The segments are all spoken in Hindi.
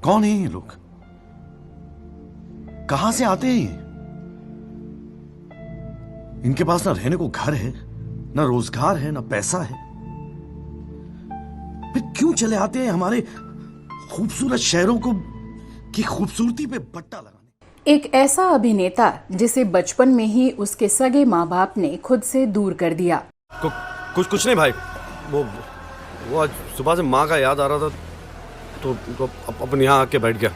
कौन है ये लोग? कहां से आते हैं ये? इनके पास ना रहने को घर है, ना रोजगार है, ना पैसा है, फिर क्यों चले आते हैं हमारे खूबसूरत शहरों को की खूबसूरती पे बट्टा लगाने? एक ऐसा अभिनेता जिसे बचपन में ही उसके सगे माँ बाप ने खुद से दूर कर दिया। कुछ नहीं भाई, वो आज सुबह से माँ का याद आ रहा था तो अपन यहाँ आके बैठ गया।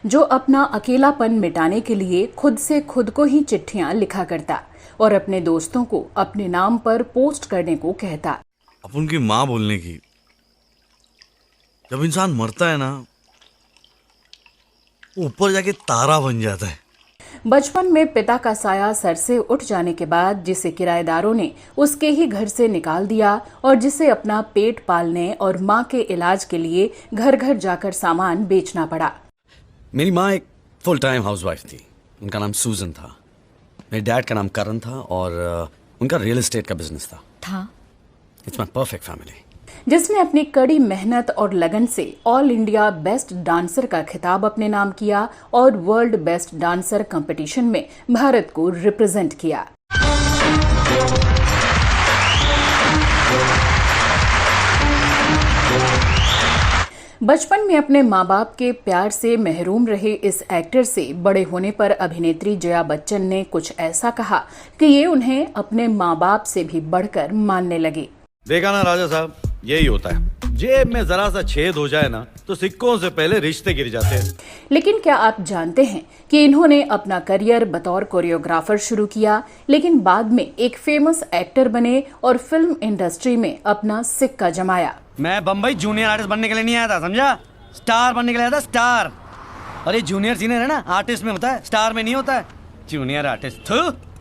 जो अपना अकेलापन मिटाने के लिए खुद से खुद को ही चिट्ठियां लिखा करता और अपने दोस्तों को अपने नाम पर पोस्ट करने को कहता। अपन की माँ बोलने की, जब इंसान मरता है ना, ऊपर जाके तारा बन जाता है। बचपन में पिता का साया सर से उठ जाने के बाद जिसे किराएदारों ने उसके ही घर से निकाल दिया और जिसे अपना पेट पालने और माँ के इलाज के लिए घर घर जाकर सामान बेचना पड़ा। मेरी माँ एक फुल टाइम हाउसवाइफ थी। उनका नाम सूजन था। मेरे डैड का नाम करण था और उनका रियल एस्टेट का बिजनेस था। इट्स माय परफेक्ट फैमिली, जिसने अपनी कड़ी मेहनत और लगन से ऑल इंडिया बेस्ट डांसर का खिताब अपने नाम किया और वर्ल्ड बेस्ट डांसर कंपटीशन में भारत को रिप्रेजेंट किया। बचपन में अपने माँ बाप के प्यार से महरूम रहे इस एक्टर से बड़े होने पर अभिनेत्री जया बच्चन ने कुछ ऐसा कहा कि ये उन्हें अपने माँ बाप से भी बढ़कर मानने लगे। देखा ना राजा साहब, यही होता है। जेब में जरा सा छेद हो जाए ना तो सिक्कों से पहले रिश्ते गिर जाते हैं। लेकिन क्या आप जानते हैं कि इन्होंने अपना करियर बतौर कोरियोग्राफर शुरू किया, लेकिन बाद में एक फेमस एक्टर बने और फिल्म इंडस्ट्री में अपना सिक्का जमाया। मैं बम्बई जूनियर आर्टिस्ट बनने के लिए नहीं आया था, समझा? स्टार बनने के लिए आया था, स्टार। और ये जूनियर सीनियर है ना, आर्टिस्ट में होता है, स्टार में नहीं होता है। जूनियर आर्टिस्ट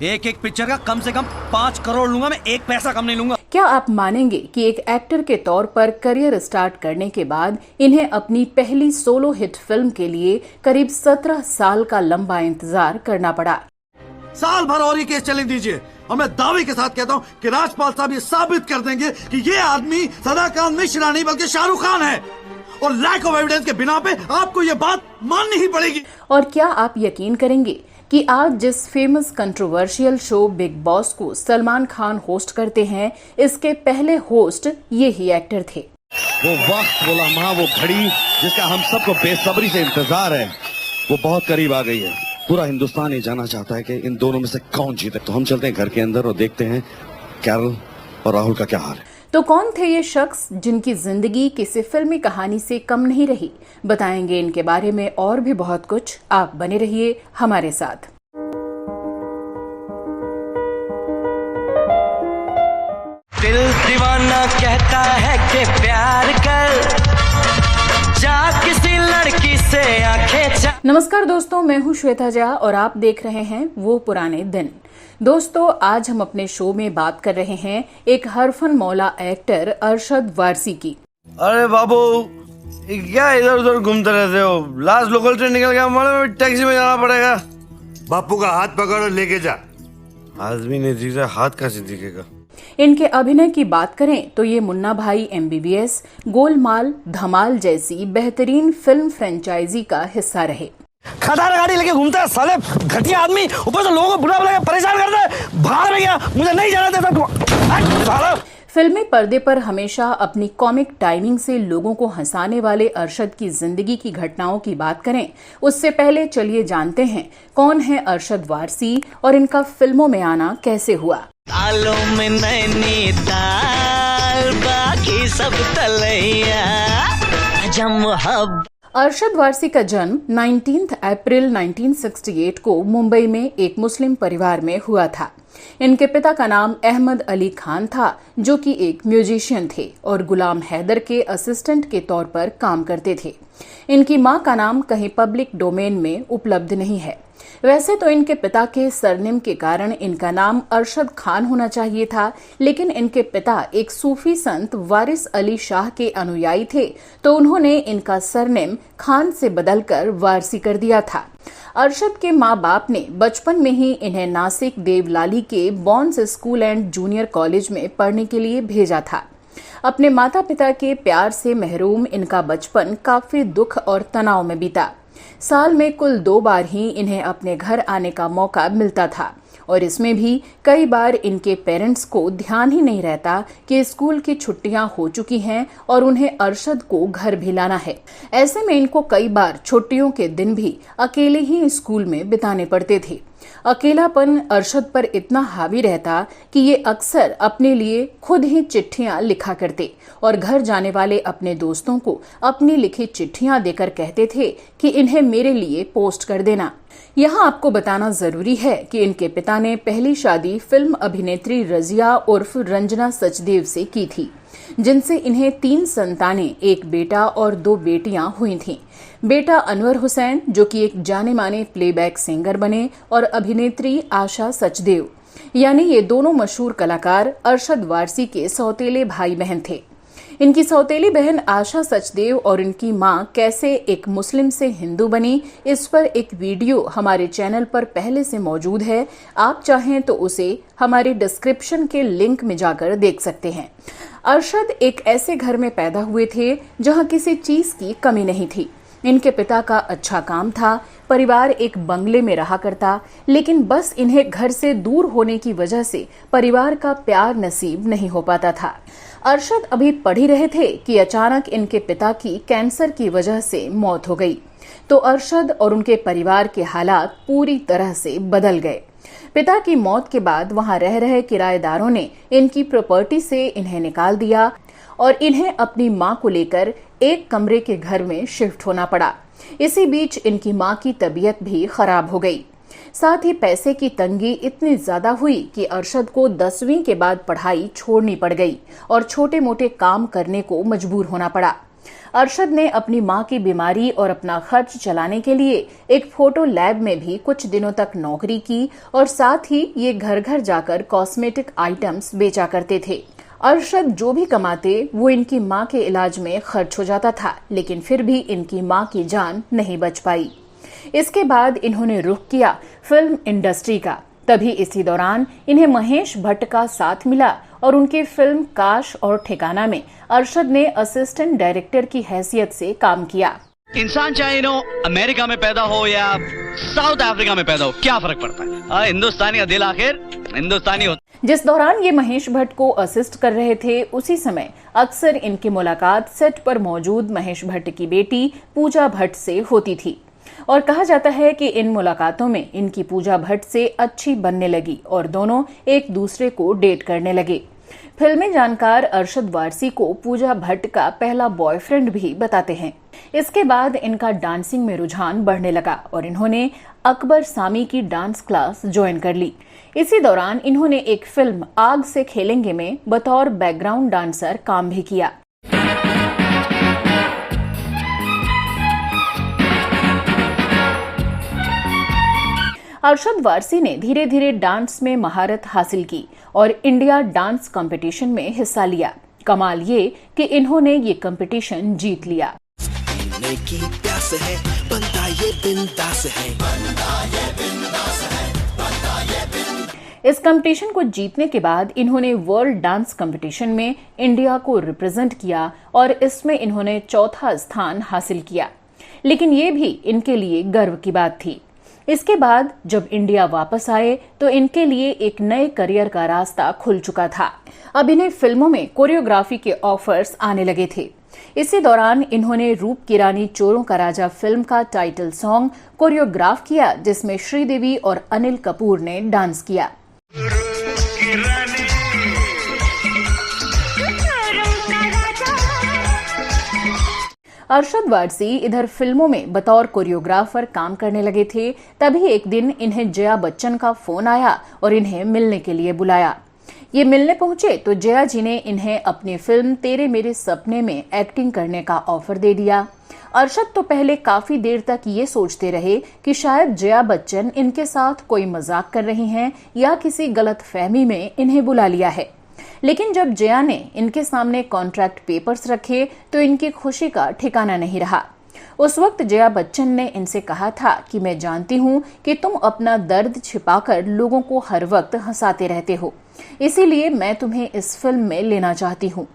एक एक पिक्चर का कम से कम 5 करोड़ लूंगा मैं, एक पैसा कम नहीं लूंगा। क्या आप मानेंगे कि एक एक्टर के तौर पर करियर स्टार्ट करने के बाद इन्हें अपनी पहली सोलो हिट फिल्म के लिए करीब 17 साल का लंबा इंतजार करना पड़ा। साल भर और ये केस चलने दीजिए और मैं दावे के साथ कहता हूँ कि राजपाल साहब ये साबित कर देंगे कि ये आदमी सदाकांत मिश्रा नहीं बल्कि शाहरुख खान है, और लैक ऑफ एविडेंस के बिना पे आपको ये बात माननी ही पड़ेगी। और क्या आप यकीन करेंगे कि आज जिस famous controversial show big boss को सलमान खान होस्ट करते हैं, इसके पहले होस्ट ये ही एक्टर थे। वो वक्त, वो लम्हा, वो घड़ी जिसका हम सबको बेसब्री से इंतजार है, वो बहुत करीब आ गई है। पूरा हिंदुस्तान ये जानना चाहता है कि इन दोनों में से कौन जीते। तो हम चलते हैं घर के अंदर और देखते हैं कैरल और राहुल का क्या हाल है। तो कौन थे ये शख्स जिनकी जिंदगी किसी फिल्मी कहानी से कम नहीं रही? बताएंगे इनके बारे में और भी बहुत कुछ। आप बने रहिए हमारे साथ। दिल दीवाना कहता है कि प्यार कर, जा किसी लड़की से आंखें चा। नमस्कार दोस्तों, मैं हूँ श्वेता झा और आप देख रहे हैं वो पुराने दिन। दोस्तों, आज हम अपने शो में बात कर रहे हैं एक हरफन मौला एक्टर अरशद वारसी की। अरे बाबू, क्या इधर उधर घूमते रहते हो? लास्ट लोकल ट्रेन निकल गया, हमारे टैक्सी में जाना पड़ेगा। बापू का हाथ पकड़ और लेके जा। आदमी नहीं दिख रहा, हाथ कैसे दिखेगा? इनके अभिनय की बात करें तो ये मुन्ना भाई MBBS, गोलमाल, धमाल जैसी बेहतरीन फिल्म फ्रेंचाइजी का हिस्सा रहे। खटारा गाड़ी लेके घूमता है साले घटिया आदमी, ऊपर से लोगों को बुला बुला के परेशान करता है। बाहर में गया, मुझे नहीं जाना देता तू। फिल्मी पर्दे पर हमेशा अपनी कॉमिक टाइमिंग से लोगों को हंसाने वाले अरशद की जिंदगी की घटनाओं की बात करें, उससे पहले चलिए जानते हैं कौन है अरशद वारसी और इनका फिल्मों में आना कैसे हुआ। आलों में नैनीताल, बाकी सब तलैया, अरशद वारसी का जन्म 19 अप्रैल 1968 को मुंबई में एक मुस्लिम परिवार में हुआ था। इनके पिता का नाम अहमद अली खान था, जो कि एक म्यूजिशियन थे और गुलाम हैदर के असिस्टेंट के तौर पर काम करते थे। इनकी मां का नाम कहीं पब्लिक डोमेन में उपलब्ध नहीं है। वैसे तो इनके पिता के सरनेम के कारण इनका नाम अरशद खान होना चाहिए था, लेकिन इनके पिता एक सूफी संत वारिस अली शाह के अनुयायी थे, तो उन्होंने इनका सरनेम खान से बदलकर वारसी कर दिया था। अरशद के माँ बाप ने बचपन में ही इन्हें नासिक देवलाली के Barnes school and junior college में पढ़ने के लिए भेजा था। अपने माता पिता के प्यार से महरूम इनका बचपन काफी दुख और तनाव में बीता। साल में कुल 2 बार ही इन्हें अपने घर आने का मौका मिलता था और इसमें भी कई बार इनके पेरेंट्स को ध्यान ही नहीं रहता कि स्कूल की छुट्टियां हो चुकी हैं और उन्हें अरशद को घर भी लाना है। ऐसे में इनको कई बार छुट्टियों के दिन भी अकेले ही स्कूल में बिताने पड़ते थे। अकेलापन अरशद पर इतना हावी रहता कि ये अक्सर अपने लिए खुद ही चिट्ठियां लिखा करते और घर जाने वाले अपने दोस्तों को अपनी लिखी चिट्ठियां देकर कहते थे कि इन्हें मेरे लिए पोस्ट कर देना। यहाँ आपको बताना जरूरी है कि इनके पिता ने पहली शादी फिल्म अभिनेत्री रजिया उर्फ रंजना सचदेव से की थी, जिनसे इन्हें 3 संतानें, एक बेटा और 2 बेटियां हुई थीं। बेटा अनवर हुसैन जो कि एक जाने माने प्लेबैक सिंगर बने और अभिनेत्री आशा सचदेव, यानी ये दोनों मशहूर कलाकार अरशद वारसी के सौतेले भाई बहन थे। इनकी सौतेली बहन आशा सचदेव और इनकी मां कैसे एक मुस्लिम से हिंदू बनी, इस पर एक वीडियो हमारे चैनल पर पहले से मौजूद है। आप चाहें तो उसे हमारे डिस्क्रिप्शन के लिंक में जाकर देख सकते हैं। अरशद एक ऐसे घर में पैदा हुए थे जहां किसी चीज की कमी नहीं थी। इनके पिता का अच्छा काम था, परिवार एक बंगले में रहा करता, लेकिन बस इन्हें घर से दूर होने की वजह से परिवार का प्यार नसीब नहीं हो पाता था। अरशद अभी पढ़ ही रहे थे कि अचानक इनके पिता की कैंसर की वजह से मौत हो गई, तो अरशद और उनके परिवार के हालात पूरी तरह से बदल गए। पिता की मौत के बाद वहां रह रहे किराएदारों ने इनकी प्रॉपर्टी से इन्हें निकाल दिया और इन्हें अपनी मां को लेकर एक कमरे के घर में शिफ्ट होना पड़ा। इसी बीच इनकी मां की तबीयत भी खराब हो गई। साथ ही पैसे की तंगी इतनी ज्यादा हुई कि अरशद को 10वीं के बाद पढ़ाई छोड़नी पड़ गई और छोटे मोटे काम करने को मजबूर होना पड़ा। अरशद ने अपनी मां की बीमारी और अपना खर्च चलाने के लिए एक फोटो लैब में भी कुछ दिनों तक नौकरी की और साथ ही ये घर घर जाकर कॉस्मेटिक आइटम्स बेचा करते थे। अरशद जो भी कमाते वो इनकी मां के इलाज में खर्च हो जाता था, लेकिन फिर भी इनकी मां की जान नहीं बच पाई। इसके बाद इन्होंने रुख किया फिल्म इंडस्ट्री का। तभी इसी दौरान इन्हें महेश भट्ट का साथ मिला और उनकी फिल्म काश और ठिकाना में अरशद ने असिस्टेंट डायरेक्टर की हैसियत से काम किया। इंसान चाहे अमेरिका में पैदा हो या साउथ अफ्रीका में पैदा हो, क्या फर्क पड़ता है? हिंदुस्तानी का दिल आखिर हिंदुस्तानी होता। जिस दौरान ये महेश भट्ट को असिस्ट कर रहे थे, उसी समय अक्सर इनकी मुलाकात सेट पर मौजूद महेश भट्ट की बेटी पूजा भट्ट से होती थी और कहा जाता है कि इन मुलाकातों में इनकी पूजा भट्ट से अच्छी बनने लगी और दोनों एक दूसरे को डेट करने लगे। फिल्मी जानकार अरशद वारसी को पूजा भट्ट का पहला बॉयफ्रेंड भी बताते हैं। इसके बाद इनका डांसिंग में रुझान बढ़ने लगा और इन्होंने अकबर सामी की डांस क्लास ज्वाइन कर ली। इसी दौरान इन्होंने एक फिल्म आग से खेलेंगे में बतौर बैकग्राउंड डांसर काम भी किया। अरशद वारसी ने धीरे धीरे डांस में महारत हासिल की और इंडिया डांस कंपटीशन में हिस्सा लिया। कमाल ये कि इन्होंने ये कंपटीशन जीत लिया। की प्यास है, बनता ये बिंदास है, बनता ये बिंदास है, बनता ये बिंदास। इस कंपटीशन को जीतने के बाद इन्होंने वर्ल्ड डांस कंपटीशन में इंडिया को रिप्रेजेंट किया और इसमें इन्होंने 4था स्थान हासिल किया। लेकिन ये भी इनके लिए गर्व की बात थी। इसके बाद जब इंडिया वापस आए तो इनके लिए एक नए करियर का रास्ता खुल चुका था। अब इन्हें फिल्मों में कोरियोग्राफी के ऑफर्स आने लगे थे। इसी दौरान इन्होंने रूप की रानी चोरों का राजा फिल्म का टाइटल सॉन्ग कोरियोग्राफ किया, जिसमें श्रीदेवी और अनिल कपूर ने डांस किया। अरशद वारसी इधर फिल्मों में बतौर कोरियोग्राफर काम करने लगे थे। तभी एक दिन इन्हें जया बच्चन का फोन आया और इन्हें मिलने के लिए बुलाया। ये मिलने पहुंचे तो जया जी ने इन्हें अपनी फिल्म तेरे मेरे सपने में एक्टिंग करने का ऑफर दे दिया। अरशद तो पहले काफी देर तक ये सोचते रहे कि शायद जया बच्चन इनके साथ कोई मजाक कर रही हैं या किसी गलतफहमी में इन्हें बुला लिया है। लेकिन जब जया ने इनके सामने कॉन्ट्रैक्ट पेपर्स रखे तो इनकी खुशी का ठिकाना नहीं रहा। उस वक्त जया बच्चन ने इनसे कहा था कि मैं जानती हूँ कि तुम अपना दर्द छिपाकर लोगों को हर वक्त हंसाते रहते हो, इसीलिए मैं तुम्हें इस फिल्म में लेना चाहती हूँ।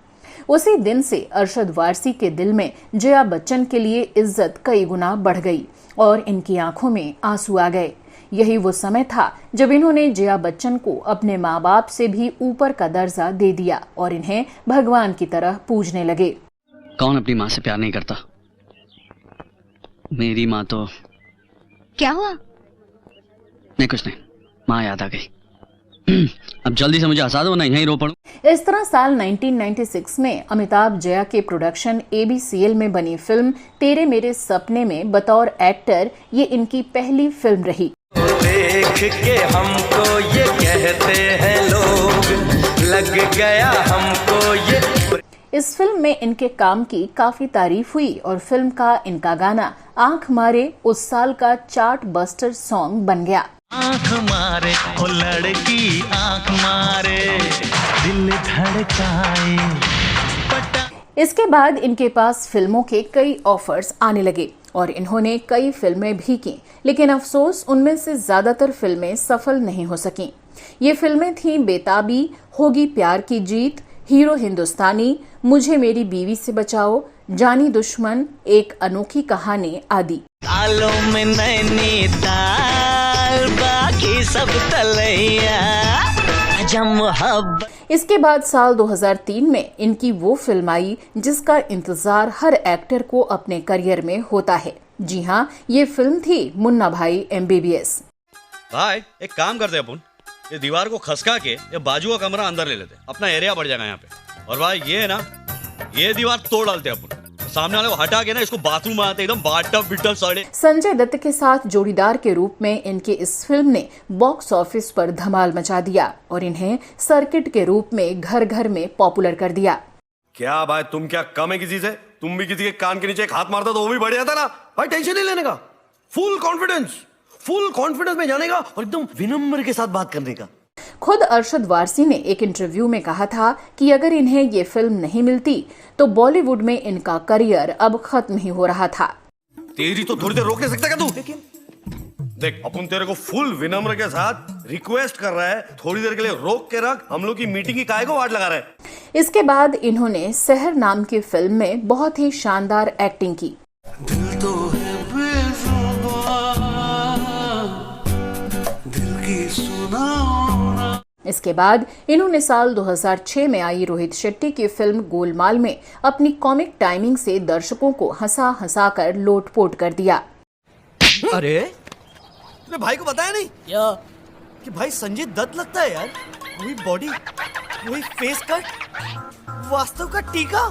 उसी दिन से अरशद वारसी के दिल में जया बच्चन के लिए इज्जत कई गुना बढ़ गई और इनकी आंखों में आंसू आ गए। यही वो समय था जब इन्होंने जया बच्चन को अपने माँ बाप से भी ऊपर का दर्जा दे दिया और इन्हें भगवान की तरह पूजने लगे। कौन अपनी माँ से प्यार नहीं करता? मेरी माँ तो। क्या हुआ? नहीं कुछ नहीं, माँ याद आ गई। अब जल्दी से मुझे हंसा दो, नहीं यहीं रो पड़ूं। इस तरह साल 1996 में अमिताभ जया के प्रोडक्शन ABCL में बनी फिल्म तेरे मेरे सपने में बतौर एक्टर ये इनकी पहली फिल्म रही। देख के हमको ये कहते हैं लोग, लग गया हमको ये। इस फिल्म में इनके काम की काफी तारीफ हुई और फिल्म का इनका गाना आंख मारे उस साल का चार्ट बस्टर सॉन्ग बन गया। आंख मारे ओ लड़की आंख मारे, दिल धड़काए। इसके बाद इनके पास फिल्मों के कई ऑफर्स आने लगे और इन्होंने कई फिल्में भी की, लेकिन अफसोस उनमें से ज्यादातर फिल्में सफल नहीं हो सकीं। ये फिल्में थीं बेताबी, होगी प्यार की जीत, हीरो हिंदुस्तानी, मुझे मेरी बीवी से बचाओ, जानी दुश्मन, एक अनोखी कहानी आदि। तालों में नैनीताल, बाकी सब तलैया, इसके बाद साल 2003 में इनकी वो फिल्म आई जिसका इंतजार हर एक्टर को अपने करियर में होता है। जी हाँ, ये फिल्म थी मुन्ना भाई MBBS। भाई एक काम करते अपन, ये दीवार को खसका के ये बाजू का कमरा अंदर ले लेते, अपना एरिया बढ़ जाएगा यहाँ पे। और भाई ये है ना, ये दीवार तोड़ डालते अपन, सामने वाले को हटा के ना इसको बाथरूम में आते एकदम बाटप बिटल साड़े। संजय दत्त के साथ जोड़ीदार के रूप में इनके इस फिल्म ने बॉक्स ऑफिस पर धमाल मचा दिया और इन्हें सर्किट के रूप में घर घर में पॉपुलर कर दिया। क्या भाई तुम क्या कम है किसी से? तुम भी किसी के कान के नीचे एक हाथ मारता तो वो भी बढ़ जाता ना। भाई टेंशन नहीं लेने का, फुल कॉन्फिडेंस में जाने का और एकदम विनम्र के साथ बात करने का। खुद अरशद वारसी ने एक इंटरव्यू में कहा था कि अगर इन्हें ये फिल्म नहीं मिलती तो बॉलीवुड में इनका करियर अब खत्म ही हो रहा था। तेरी तो थोड़ी देर रोक नहीं सकता क्या तू? देख अपन तेरे को फुल विनम्र के साथ रिक्वेस्ट कर रहा है, थोड़ी देर के लिए रोक के रख, हम लोग की मीटिंग की काहे को वाट लगा रहा है। इसके बाद इन्होंने सहर नाम की फिल्म में बहुत ही शानदार एक्टिंग की। दिल तो है बेजुबान, दिल की सुना। इसके बाद इन्होंने साल 2006 में आई रोहित शेट्टी की फिल्म गोलमाल में अपनी कॉमिक टाइमिंग से दर्शकों को हंसा कर लोटपोट कर दिया। अरे तूने भाई को बताया नहीं क्या कि भाई संजय दत्त लगता है यार, वही बॉडी, वही फेस कट, वास्तव का टीका।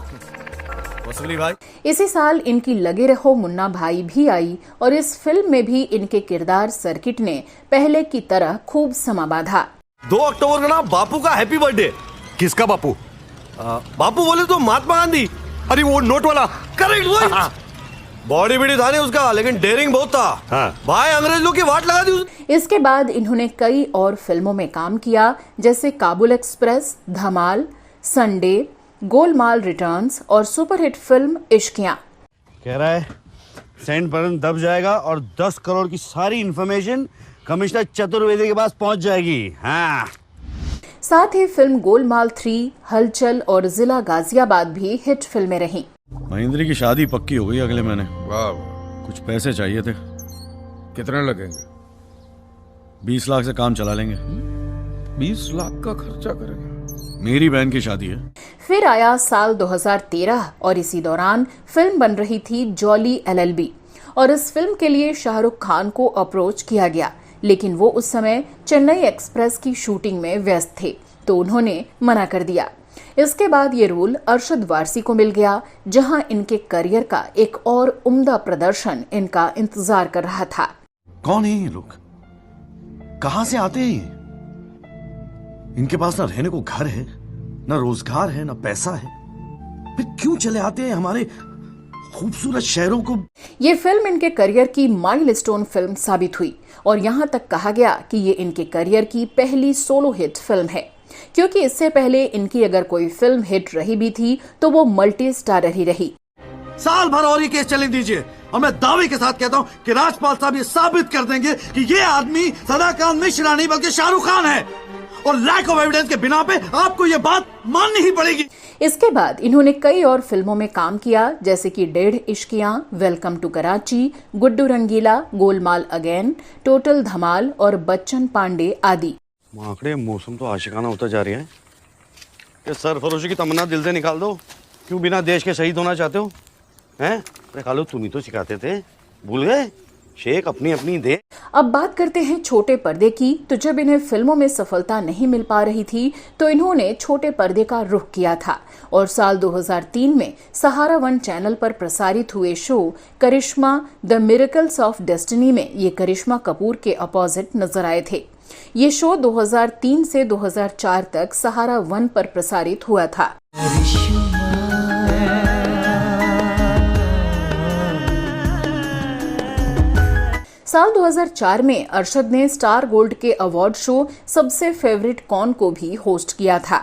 वसूली भाई। इसी साल इनकी लगे रहो मुन्ना भाई भी आई और इस फिल्म में भी इनके किरदार सर्किट ने पहले की तरह खूब समा बांधा। 2 अक्टूबर का ना बापू का हैप्पी बर्थडे। किसका बापू? बापू बोले तो महात्मा गांधी। अरे वो नोट वाला। करेक्ट वही। बॉडी बिडी था नहीं उसका, लेकिन डेयरिंग बहुत था। हाँ। भाई अंग्रेज लोग की वाट लगा दी। इसके बाद इन्होंने कई और फिल्मों में काम किया जैसे काबुल एक्सप्रेस, धमाल, संडे, गोलमाल रिटर्न्स और सुपरहिट फिल्म इश्कियां। कह रहा है सेंट बटन दब जाएगा और 10 करोड़ की सारी इंफॉर्मेशन कमिश्नर चतुर्वेदी के पास पहुंच जाएगी। हाँ। साथ ही फिल्म गोलमाल 3, हलचल और जिला गाजियाबाद भी हिट फिल्में रहीं। महेंद्र की शादी पक्की हो गई अगले महीने। वाह। कुछ पैसे चाहिए थे। कितने लगेंगे? 20 लाख से काम चला लेंगे। 20 लाख का खर्चा करेंगे? मेरी बहन की शादी है। फिर आया साल 2013 और इसी दौरान फिल्म बन रही थी जॉली LLB और इस फिल्म के लिए शाहरुख खान को अप्रोच किया गया, लेकिन वो उस समय चेन्नई एक्सप्रेस की शूटिंग में व्यस्त थे तो उन्होंने मना कर दिया। इसके बाद ये रोल अरशद वारसी को मिल गया, जहां इनके करियर का एक और उम्दा प्रदर्शन इनका इंतजार कर रहा था। कौन है ये लोग? कहां से आते हैं ये? इनके पास ना रहने को घर है, ना रोजगार है, ना पैसा है, फिर क्यों चले आते हैं हमारे खूबसूरत शहरों को? ये फिल्म इनके करियर की माइलस्टोन फिल्म साबित हुई और यहाँ तक कहा गया कि ये इनके करियर की पहली सोलो हिट फिल्म है, क्योंकि इससे पहले इनकी अगर कोई फिल्म हिट रही भी थी तो वो मल्टी स्टारर ही रही। साल भर और ये केस चलने दीजिए और मैं दावे के साथ कहता हूँ कि राजपाल साहब ये साबित कर देंगे कि ये आदमी सदाकांत मिश्रा नहीं बल्कि शाहरुख खान है और लैक ऑफ एविडेंस के बिना पे आपको ये बात माननी ही पड़ेगी। इसके बाद इन्होंने कई और फिल्मों में काम किया, जैसे कि 1.5 Ishqiya, welcome to Karachi, Guddu Rangeela, Golmaal again, total Dhamaal और बच्चन पांडे आदि। आंकड़े मौसम तो आशिकाना होता जा रहा है। ये सरफरोशी की तमन्ना दिल से निकाल दो। क्यों बिना देश के शहीद होना चाहते हो? हैं? अरे खालू तुम ही तो सिखाते थे, भूल गए? शेख अपनी अपनी दे। अब बात करते हैं छोटे पर्दे की। तो जब इन्हें फिल्मों में सफलता नहीं मिल पा रही थी तो इन्होंने छोटे पर्दे का रुख किया था और साल 2003 में सहारा 1 चैनल पर प्रसारित हुए show Karishma the miracles of destiny में ये करिश्मा कपूर के अपोजिट नजर आए थे। ये शो 2003 से 2004 तक सहारा 1 पर प्रसारित हुआ था। साल 2004 में अरशद ने स्टार गोल्ड के अवार्ड शो सबसे फेवरेट कौन को भी होस्ट किया था।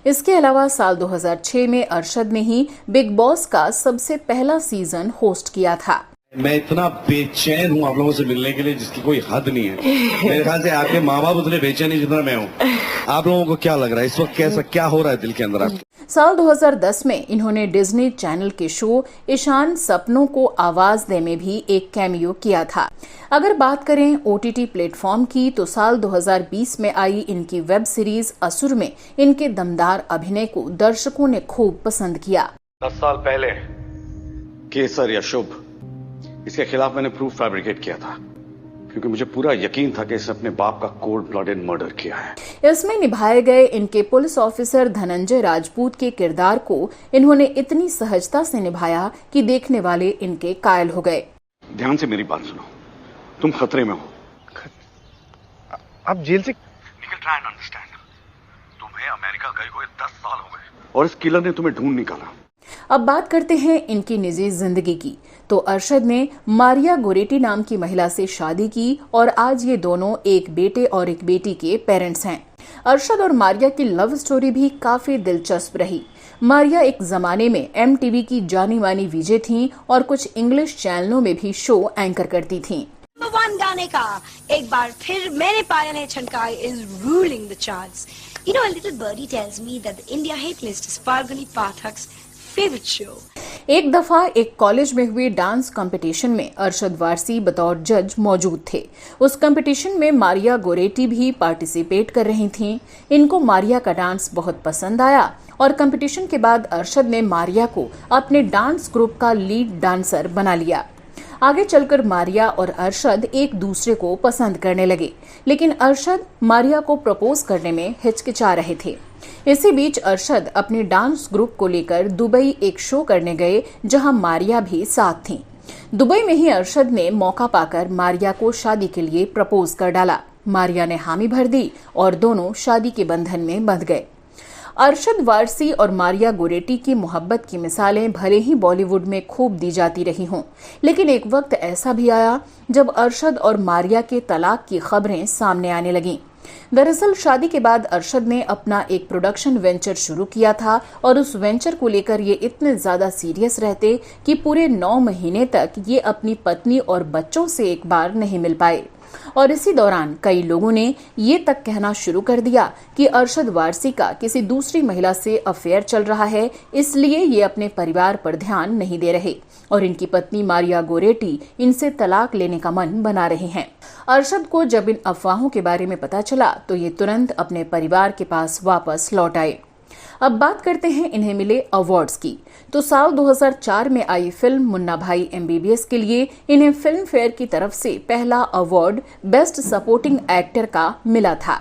इसके अलावा साल 2006 में अरशद ने ही बिग बॉस का सबसे पहला सीजन होस्ट किया था। मैं इतना बेचैन हूँ आप लोगों से मिलने के लिए जिसकी कोई हद नहीं है। मेरे ख्याल से आपके माँ बाप उतने बेचैन हैं जितना मैं हूँ। आप लोगों को क्या लग रहा है इस वक्त, कैसा क्या हो रहा है दिल के अंदर आपके? साल 2010 में इन्होंने डिज्नी चैनल के शो ईशान सपनों को आवाज दे में भी एक कैमियो किया था। अगर बात करें OTT प्लेटफॉर्म की तो साल 2020 में आई इनकी वेब सीरीज असुर में इनके दमदार अभिनय को दर्शकों ने खूब पसंद किया। 10 साल पहले केसर या शुभ, इसके खिलाफ मैंने प्रूफ फैब्रिकेट किया था क्योंकि मुझे पूरा यकीन था कि इसने अपने बाप का कोल्ड ब्लडेड मर्डर किया है। इसमें निभाए गए इनके पुलिस ऑफिसर धनंजय राजपूत के किरदार को इन्होंने इतनी सहजता से निभाया कि देखने वाले इनके कायल हो गए। ध्यान से मेरी बात सुनो, तुम खतरे में हो। आप जेल से ट्राई एंड अंडरस्टैंड। तुम्हें अमेरिका गए हुए 10 साल हो गए और इस किलर ने तुम्हें ढूंढ निकाला। अब बात करते हैं इनकी निजी जिंदगी की। तो अरशद ने मारिया गोरेटी नाम की महिला से शादी की और आज ये दोनों एक बेटे और एक बेटी के पेरेंट्स हैं। अरशद और मारिया की लव स्टोरी भी काफी दिलचस्प रही। मारिया एक जमाने में MTV की जानी मानी वीजे थीं और कुछ इंग्लिश चैनलों में भी शो एंकर करती थीं। वन गाने का एक बार फिर मेरे पायल है छनका is ruling the charts. You know, a little birdie tells me that the India hit list is Falguni Pathak's favorite show. एक दफा एक कॉलेज में हुए डांस कंपटीशन में अरशद वारसी बतौर जज मौजूद थे। उस कंपटीशन में मारिया गोरेटी भी पार्टिसिपेट कर रही थीं। इनको मारिया का डांस बहुत पसंद आया और कंपटीशन के बाद अरशद ने मारिया को अपने डांस ग्रुप का लीड डांसर बना लिया। आगे चलकर मारिया और अरशद एक दूसरे को पसंद करने लगे, लेकिन अरशद मारिया को प्रपोज करने में हिचकिचा रहे थे। इसी बीच अरशद अपने डांस ग्रुप को लेकर दुबई एक शो करने गए, जहां मारिया भी साथ थीं। दुबई में ही अरशद ने मौका पाकर मारिया को शादी के लिए प्रपोज कर डाला। मारिया ने हामी भर दी और दोनों शादी के बंधन में बंध गए। अरशद वारसी और मारिया गोरेटी की मोहब्बत की मिसालें भले ही बॉलीवुड में खूब दी जाती रही हों, लेकिन एक वक्त ऐसा भी आया जब अरशद और मारिया के तलाक की खबरें सामने आने लगीं। दरअसल शादी के बाद अरशद ने अपना एक प्रोडक्शन वेंचर शुरू किया था और उस वेंचर को लेकर ये इतने ज्यादा सीरियस रहते कि पूरे 9 महीने तक ये अपनी पत्नी और बच्चों से एक बार नहीं मिल पाए। और इसी दौरान कई लोगों ने ये तक कहना शुरू कर दिया कि अरशद वारसी का किसी दूसरी महिला से अफेयर चल रहा है, इसलिए ये अपने परिवार पर ध्यान नहीं दे रहे और इनकी पत्नी मारिया गोरेटी इनसे तलाक लेने का मन बना रहे हैं। अरशद को जब इन अफवाहों के बारे में पता चला तो ये तुरंत अपने परिवार के पास वापस लौट आए। अब बात करते हैं इन्हें मिले अवार्ड्स की। तो साल 2004 में आई फिल्म मुन्ना भाई MBBS के लिए इन्हें फिल्म फेयर की तरफ से पहला अवार्ड बेस्ट सपोर्टिंग एक्टर का मिला था।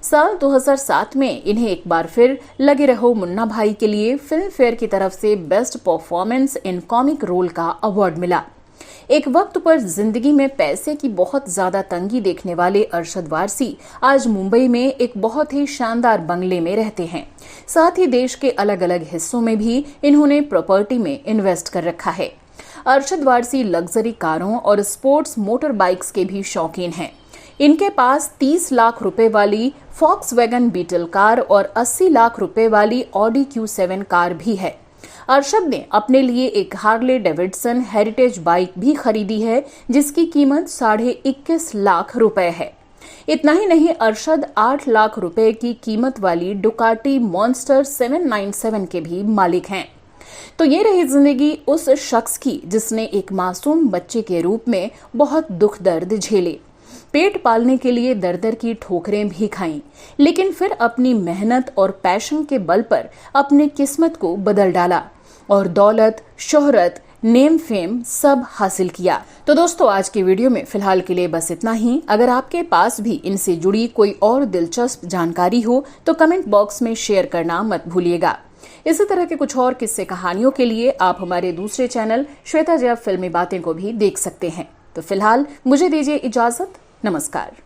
साल 2007 में इन्हें एक बार फिर लगे रहो मुन्ना भाई के लिए फिल्म फेयर की तरफ से best performance in comic role का अवार्ड मिला। एक वक्त पर जिंदगी में पैसे की बहुत ज्यादा तंगी देखने वाले अरशद वारसी आज मुंबई में एक बहुत ही शानदार बंगले में रहते हैं। साथ ही देश के अलग अलग हिस्सों में भी इन्होंने प्रॉपर्टी में इन्वेस्ट कर रखा है। अरशद वारसी लग्जरी कारों और स्पोर्ट्स मोटर बाइक्स के भी शौकीन हैं। इनके पास 30 लाख रुपए वाली फॉक्सवैगन बीटल कार और 80 लाख रुपए वाली ऑडी Q7 कार भी है। अरशद ने अपने लिए एक हार्ले डेविडसन हेरिटेज बाइक भी खरीदी है, जिसकी कीमत 21.5 लाख रुपए है। इतना ही नहीं, अरशद 8 लाख रुपए की कीमत वाली डुकाटी मॉन्स्टर 797 के भी मालिक हैं। तो ये रही जिंदगी उस शख्स की जिसने एक मासूम बच्चे के रूप में बहुत दुख दर्द झेले, पेट पालने के लिए दर दर की ठोकरें भी खाईं, लेकिन फिर अपनी मेहनत और पैशन के बल पर अपने किस्मत को बदल डाला और दौलत, शोहरत, नेम फेम सब हासिल किया। तो दोस्तों, आज की वीडियो में फिलहाल के लिए बस इतना ही। अगर आपके पास भी इनसे जुड़ी कोई और दिलचस्प जानकारी हो तो कमेंट बॉक्स में शेयर करना मत भूलिएगा। इसी तरह के कुछ और किस्से कहानियों के लिए आप हमारे दूसरे चैनल श्वेता जैब फिल्मी बातें को भी देख सकते हैं। तो फिलहाल मुझे दीजिए इजाजत। नमस्कार।